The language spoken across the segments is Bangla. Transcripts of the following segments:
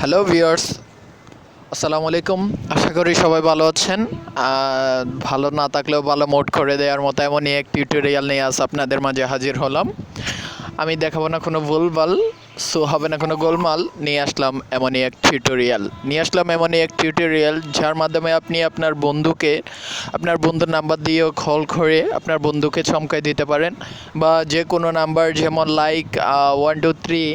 হ্যালো ভিউয়ার্স, আসসালামু আলাইকুম। আশা করি সবাই ভালো আছেন। ভালো না থাকলেও ভালো মোড করে দেওয়ার মতো এমনই এক টিউটোরিয়াল নিয়ে আজ আপনাদের মাঝে হাজির হলাম। আমি দেখাবো না কোনো ভুলভাল, হবে না কোনো গোলমাল। নিয়ে আসলাম এমনই এক টিউটোরিয়াল যার মাধ্যমে আপনি আপনার বন্ধুকে আপনার বন্ধুর নাম্বার দিয়েও কল করে আপনার বন্ধুকে চমকাই দিতে পারেন, বা যে কোনো নাম্বার যেমন লাইক 123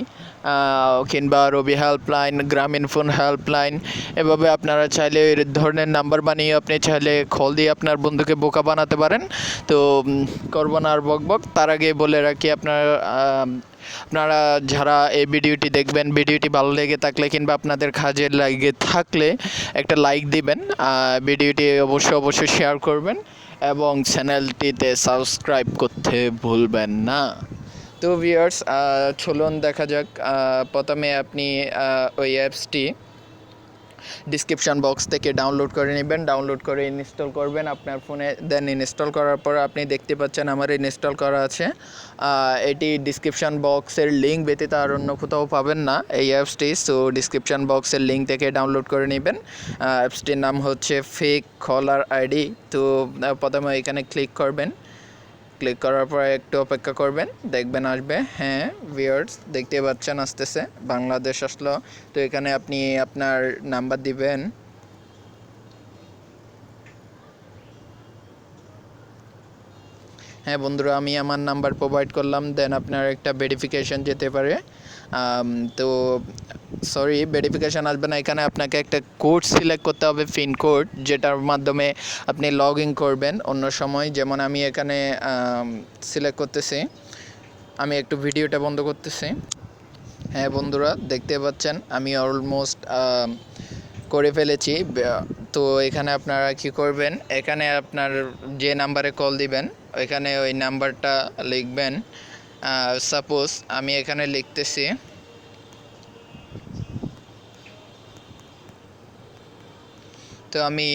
কিংবা রবি হেল্পলাইন, গ্রামীণ ফোন হেল্পলাইন, এভাবে আপনারা চাইলে এই ধরনের নাম্বার বানিয়ে আপনি চাইলে কল দিয়ে আপনার বন্ধুকে বোকা বানাতে পারেন। তো করবো না আর বকবক, তার আগে বলে রাখি আপনারা যারা এই ভিডিওটি দেখবেন, ভিডিওটি ভালো লেগে থাকলে কিংবা আপনাদের কাজে লেগে থাকলে একটা লাইক দিবেন, ভিডিওটি অবশ্যই শেয়ার করবেন এবং চ্যানেলটিতে সাবস্ক্রাইব করতে ভুলবেন না। তো ভিউয়ার্স, চলুন দেখা যাক। প্রথমে আপনি ওই অ্যাপসটি ডিসক্রিপশান বক্স থেকে ডাউনলোড করে নেবেন, ডাউনলোড করে ইনস্টল করবেন আপনার ফোনে। দেন ইনস্টল করার পর আপনি দেখতে পাচ্ছেন আমার ইনস্টল করা আছে। এটি ডিসক্রিপশান বক্সের লিঙ্ক ব্যতীত আর অন্য কোথাও পাবেন না এই অ্যাপসটি। সো ডিসক্রিপশান বক্সের লিঙ্ক থেকে ডাউনলোড করে নেবেন। অ্যাপসটির নাম হচ্ছে ফেক কলার আইডি। তো প্রথমে এখানে ক্লিক করবেন, ক্লিক করার পর একটু অপেক্ষা করবেন, দেখবেন আসবে। হ্যাঁ ভিউয়ার্স, দেখতে পাচ্ছেন আসতেছে, বাংলাদেশ আসলো। তো এখানে আপনি আপনার নাম্বার দিবেন। হ্যাঁ বন্ধুরা, আমি আমার নাম্বার প্রোভাইড করলাম। দেন আপনার একটা ভেরিফিকেশান যেতে পারে। তো সরি, ভেরিফিকেশান আসবে না, এখানে আপনাকে একটা কোড সিলেক্ট করতে হবে, পিন কোড, যেটার মাধ্যমে আপনি লগ ইন করবেন অন্য সময়। যেমন আমি এখানে সিলেক্ট করতেছি, আমি একটু ভিডিওটা বন্ধ করতেছি। হ্যাঁ বন্ধুরা, দেখতে পাচ্ছেন আমি অলমোস্ট করে ফেলেছি। তো এখানে আপনারা কি করবেন, এখানে আপনার যে নাম্বারে কল দিবেন এখানে ওই নাম্বারটা লিখবেন। সাপোজ আমি এখানে লিখতেছি, তো আমি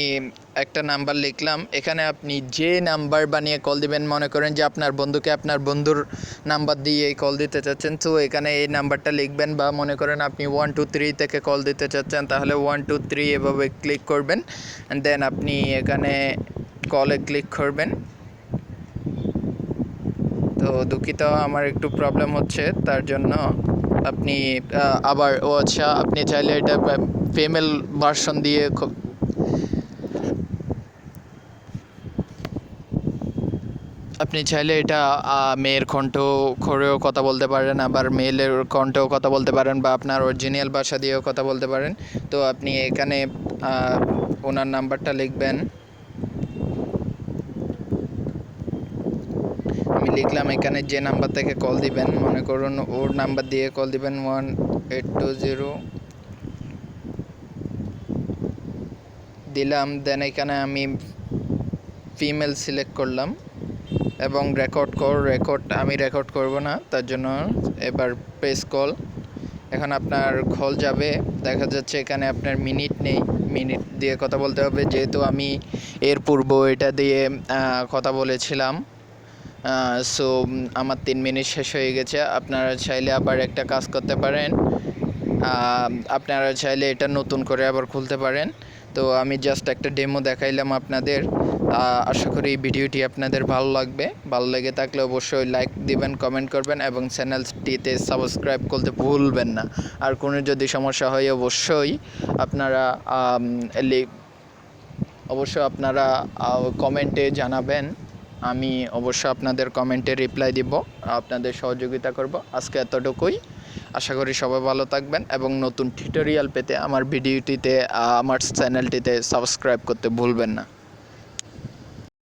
একটা নাম্বার লিখলাম। এখানে আপনি যে নাম্বার বানিয়ে কল দিবেন, মনে করেন যে আপনার বন্ধুকে আপনার বন্ধুর নাম্বার দিয়ে কল দিতে চাচ্ছেন, তো এখানে এই নাম্বারটা লিখবেন। বা মনে করেন আপনি 123 থেকে কল দিতে চাচ্ছেন, তাহলে 123 এভাবে ক্লিক করবেন। দেন আপনি এখানে কলে ক্লিক করবেন। তো দুঃখিত, আমার একটু প্রবলেম হচ্ছে, তার জন্য আপনি আবার আচ্ছা, আপনি চাইলে এটা ফিমেল ভার্সন দিয়ে আপনি চাইলে এটা মেয়ের কণ্ঠ করেও কথা বলতে পারেন, আবার মেলের কণ্ঠেও কথা বলতে পারেন, বা আপনার অরিজিনাল ভাষা দিয়েও কথা বলতে পারেন। তো আপনি এখানে ওনার নাম্বারটা লিখবেন। আমি লিখলাম, এখানে যে নাম্বার থেকে কল দিবেন, মনে করুন ওর নাম্বার দিয়ে কল দিবেন 1820 দিলাম। দেন এখানে আমি ফিমেল সিলেক্ট করলাম এবং আমি রেকর্ড করব না, তার জন্য এবার প্রেস কল। এখন আপনার কল যাবে, দেখা যাচ্ছে এখানে আপনার মিনিট নেই, মিনিট দিয়ে কথা বলতে হবে, যেহেতু আমি এর পূর্ব এটা দিয়ে কথা বলেছিলাম। সো আমার 3 মিনিট শেষ হয়ে গেছে। আপনারা চাইলে আবার একটা কাজ করতে পারেন, আপনারা চাইলে এটা নতুন করে আবার খুলতে পারেন। তো আমি জাস্ট একটা ডেমো দেখাইলাম আপনাদের। আশা করি এই ভিডিওটি আপনাদের ভালো লাগবে। ভালো লেগে থাকলে অবশ্যই লাইক দিবেন, কমেন্ট করবেন এবং চ্যানেলটিতে সাবস্ক্রাইব করতে ভুলবেন না। আর কোনো যদি সমস্যা হয় অবশ্যই আপনারা কমেন্টে জানাবেন। আমি অবশ্যই আপনাদের কমেন্টে রিপ্লাই দিব, আপনাদের সহযোগিতা করব। আজকে এতটুকুই। আশা করি সবাই ভালো থাকবেন এবং নতুন টিউটোরিয়াল পেতে আমার চ্যানেলটিতে সাবস্ক্রাইব করতে ভুলবেন না।